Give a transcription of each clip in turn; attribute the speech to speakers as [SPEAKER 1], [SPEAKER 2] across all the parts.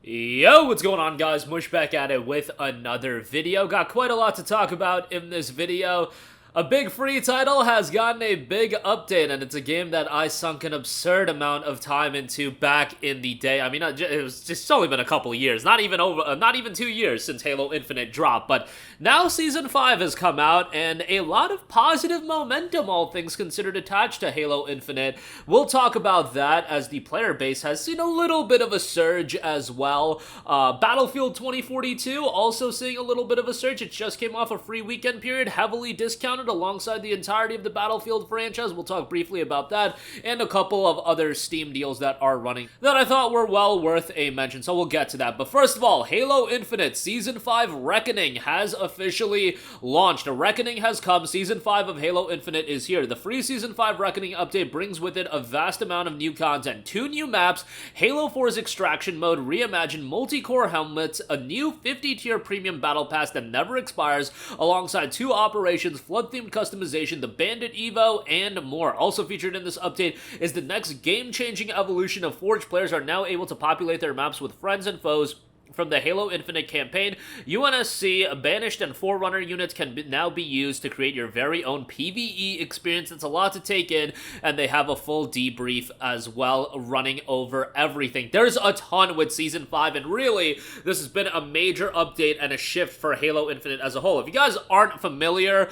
[SPEAKER 1] Yo, what's going on, guys? Mush back at it with another video. Got quite a lot to talk about in this video. A big free title has gotten a big update, and it's a game that I sunk an absurd amount of time into back in the day. I mean, it was just only been a couple years, not even 2 years since Halo Infinite dropped. But now Season 5 has come out, and a lot of positive momentum, all things considered, attached to Halo Infinite. We'll talk about that as the player base has seen a little bit of a surge as well. Battlefield 2042 also seeing a little bit of a surge. It just came off a free weekend period, heavily discounted alongside the entirety of the Battlefield franchise. We'll talk briefly about that and a couple of other Steam deals that are running that I thought were well worth a mention, so we'll get to that. But first of all, Halo Infinite Season 5 Reckoning has officially launched. A Reckoning has come. Season 5 of Halo Infinite is here. The free Season 5 Reckoning update brings with it a vast amount of new content. 2 new maps, Halo 4's extraction mode, reimagined multi-core helmets, a new 50-tier premium battle pass that never expires, alongside 2 operations, flood-themed customization, the Bandit Evo, and more. Also featured in this update is the next game-changing evolution of Forge. Players are now able to populate their maps with friends and foes from the Halo Infinite campaign. UNSC, Banished, and Forerunner units can now be used to create your very own PvE experience. It's a lot to take in, and they have a full debrief as well running over everything. There's a ton with Season 5, and really, this has been a major update and a shift for Halo Infinite as a whole. If you guys aren't familiar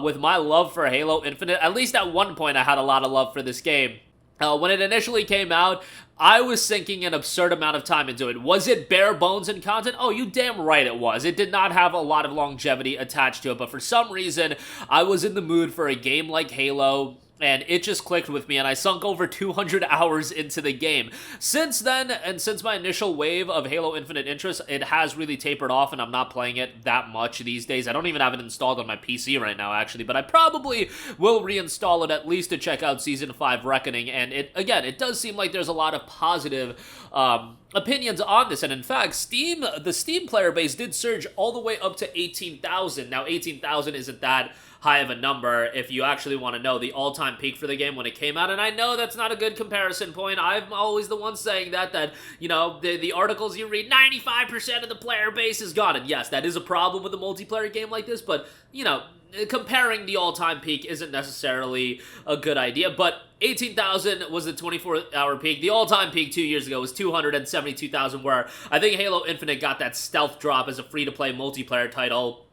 [SPEAKER 1] with my love for Halo Infinite, at least at one point I had a lot of love for this game. When it initially came out, I was sinking an absurd amount of time into it. Was it bare bones in content? Oh, you damn right it was. It did not have a lot of longevity attached to it, but for some reason, I was in the mood for a game like Halo, and it just clicked with me, and I sunk over 200 hours into the game. Since then, and since my initial wave of Halo Infinite interest, it has really tapered off, and I'm not playing it that much these days. I don't even have it installed on my PC right now, actually, but I probably will reinstall it at least to check out Season 5 Reckoning, and it does seem like there's a lot of positive opinions on this, and in fact, the Steam player base did surge all the way up to 18,000. Now, 18,000 isn't that high of a number if you actually want to know the all-time peak for the game when it came out, and I know that's not a good comparison point. I'm always the one saying that you know, the articles you read, 95% of the player base is gone, and yes, that is a problem with a multiplayer game like this, but, you know, comparing the all-time peak isn't necessarily a good idea, but 18,000 was the 24-hour peak. The all-time peak 2 years ago was 272,000, where I think Halo Infinite got that stealth drop as a free-to-play multiplayer title,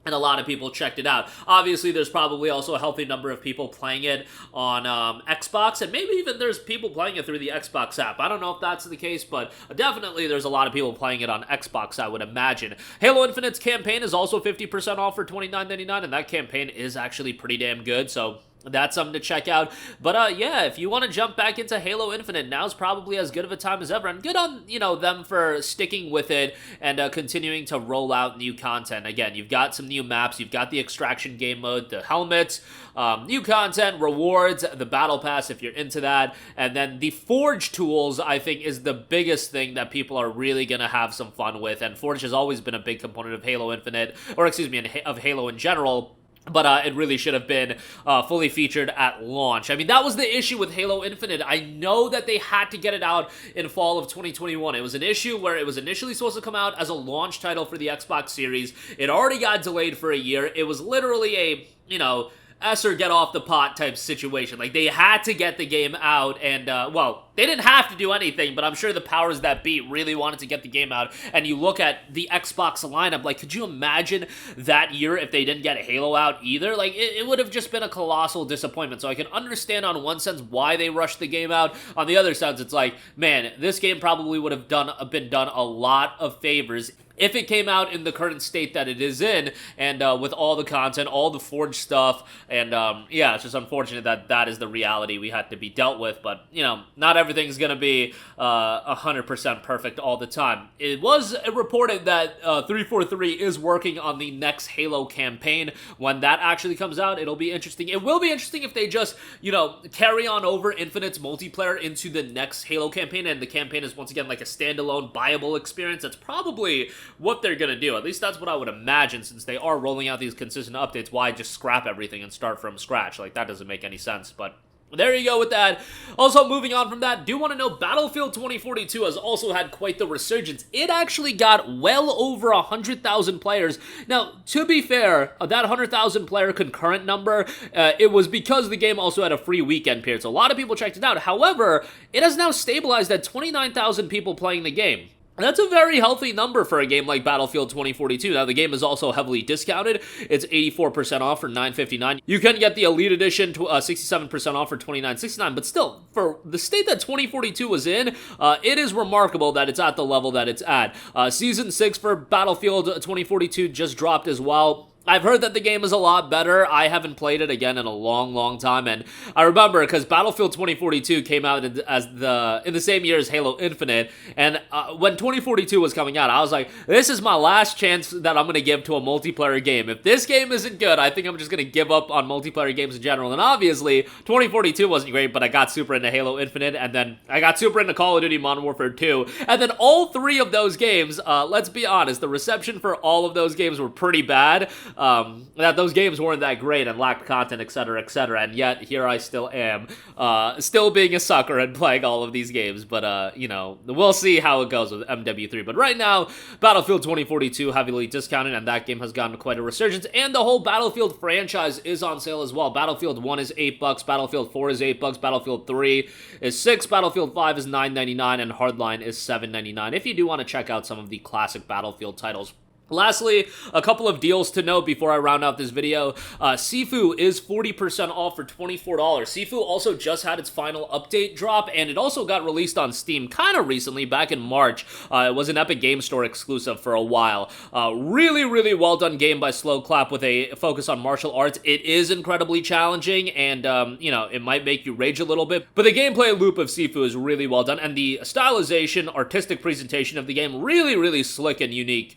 [SPEAKER 1] and a lot of people checked it out. Obviously, there's probably also a healthy number of people playing it on Xbox, and maybe even there's people playing it through the Xbox app. I don't know if that's the case, but definitely there's a lot of people playing it on Xbox, I would imagine. Halo Infinite's campaign is also 50% off for $29.99, and that campaign is actually pretty damn good, so that's something to check out. But yeah, if you want to jump back into Halo Infinite, now's probably as good of a time as ever, and good on, you know, them for sticking with it and continuing to roll out new content. Again, you've got some new maps, you've got the extraction game mode, the helmets, new content, rewards, the battle pass if you're into that, and then the Forge tools, I think, is the biggest thing that people are really gonna have some fun with, and Forge has always been a big component of Halo Infinite, or excuse me, of Halo in general. But it really should have been fully featured at launch. I mean, that was the issue with Halo Infinite. I know that they had to get it out in fall of 2021. It was an issue where it was initially supposed to come out as a launch title for the Xbox Series. It already got delayed for a year. It was literally a, you know, S or get off the pot type situation. Like, they had to get the game out, and, well, they didn't have to do anything, but I'm sure the powers that be really wanted to get the game out, and you look at the Xbox lineup, like, could you imagine that year if they didn't get Halo out either? Like, it would have just been a colossal disappointment, so I can understand on one sense why they rushed the game out. On the other sense, it's like, man, this game probably would have been done a lot of favors if it came out in the current state that it is in, and with all the content, all the Forge stuff, and yeah, it's just unfortunate that that is the reality we had to be dealt with, but, you know, not everything's gonna be 100% perfect all the time. It was reported that 343 is working on the next Halo campaign. When that actually comes out, it'll be interesting. It will be interesting if they just, you know, carry on over Infinite's multiplayer into the next Halo campaign, and the campaign is once again like a standalone, buyable experience. That's probably what they're gonna do. At least that's what I would imagine, since they are rolling out these consistent updates. Why just scrap everything and start from scratch? Like, that doesn't make any sense, but there you go with that. Also, moving on from that, do want to know Battlefield 2042 has also had quite the resurgence. It actually got well over 100,000 players. Now, to be fair, that 100,000 player concurrent number, it was because the game also had a free weekend period, so a lot of people checked it out. However, it has now stabilized at 29,000 people playing the game. That's a very healthy number for a game like Battlefield 2042. Now, the game is also heavily discounted. It's 84% off for $9.59. You can get the Elite Edition 67% off for $29.69, but still, for the state that 2042 was in, it is remarkable that it's at the level that it's at. Season 6 for Battlefield 2042 just dropped as well. I've heard that the game is a lot better. I haven't played it again in a long time, and I remember because Battlefield 2042 came out in the same year as Halo Infinite, and when 2042 was coming out, I was like, this is my last chance that I'm going to give to a multiplayer game. If this game isn't good, I think I'm just going to give up on multiplayer games in general, and obviously, 2042 wasn't great, but I got super into Halo Infinite, and then I got super into Call of Duty Modern Warfare 2, and then all three of those games, let's be honest, the reception for all of those games were pretty bad. That those games weren't that great and lacked content, etc., and yet here I still am, still being a sucker and playing all of these games, but, you know, we'll see how it goes with MW3, but right now, Battlefield 2042 heavily discounted, and that game has gotten quite a resurgence, and the whole Battlefield franchise is on sale as well. Battlefield 1 is $8, Battlefield 4 is $8, Battlefield 3 is $6, Battlefield 5 is $9.99, and Hardline is $7.99, if you do want to check out some of the classic Battlefield titles. Lastly, a couple of deals to note before I round out this video. Sifu is 40% off for $24. Sifu also just had its final update drop, and it also got released on Steam kind of recently, back in March. It was an Epic Game Store exclusive for a while. Really well done game by Slow Clap with a focus on martial arts. It is incredibly challenging, and, you know, it might make you rage a little bit, but the gameplay loop of Sifu is really well done, and the stylization, artistic presentation of the game, really slick and unique,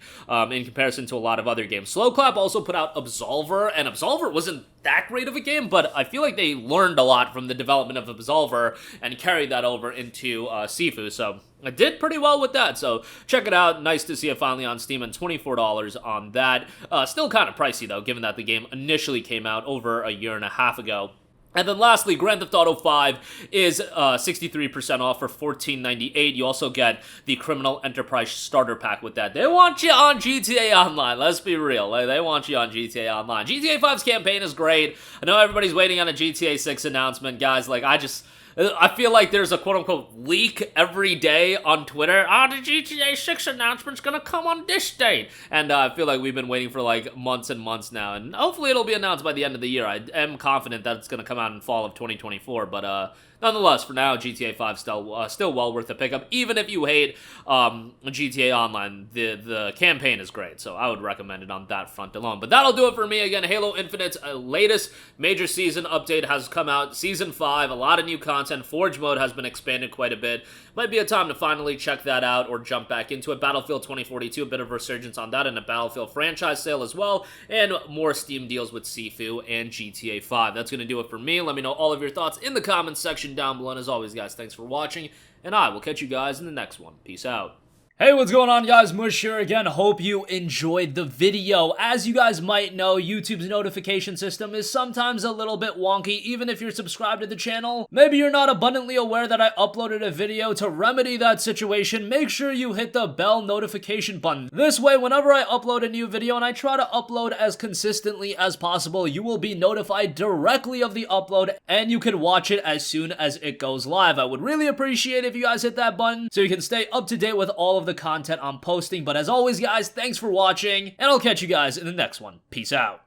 [SPEAKER 1] in comparison to a lot of other games. Slow Clap also put out Absolver, and Absolver wasn't that great of a game, but I feel like they learned a lot from the development of Absolver and carried that over into Sifu, so I did pretty well with that, so check it out. Nice to see it finally on Steam, and $24 on that. Still kind of pricey, though, given that the game initially came out over a year and a half ago. And then lastly, Grand Theft Auto 5 is 63% off for $14.98. You also get the Criminal Enterprise Starter Pack with that. They want you on GTA Online, let's be real. They want you on GTA Online. GTA 5's campaign is great. I know everybody's waiting on a GTA 6 announcement, guys. Like, I feel like there's a quote-unquote leak every day on Twitter. The GTA 6 announcement's gonna come on this date. And I feel like we've been waiting for like months and months now. And hopefully it'll be announced by the end of the year. I am confident that it's gonna come out in fall of 2024. But nonetheless, for now, GTA 5 still well worth a pickup. Even if you hate GTA Online, the campaign is great. So I would recommend it on that front alone. But that'll do it for me. Again, Halo Infinite's latest major season update has come out. Season 5, a lot of new content. Forge mode has been expanded quite a bit. Might be a time to finally check that out or jump back into it. Battlefield 2042, a bit of resurgence on that, and a Battlefield franchise sale as well, and more Steam deals with Sifu and GTA 5. That's going to do it for me. Let me know all of your thoughts in the comments section down below. And as always, guys, thanks for watching, and I will catch you guys in the next one. Peace out. Hey, what's going on, guys? Mush here again. Hope you enjoyed the video. As you guys might know, YouTube's notification system is sometimes a little bit wonky, even if you're subscribed to the channel. Maybe you're not abundantly aware that I uploaded a video. To remedy that situation, make sure you hit the bell notification button. This way, whenever I upload a new video, and I try to upload as consistently as possible, you will be notified directly of the upload, and you can watch it as soon as it goes live. I would really appreciate if you guys hit that button so you can stay up to date with all of the content I'm posting. But as always, guys, thanks for watching, and I'll catch you guys in the next one. Peace out.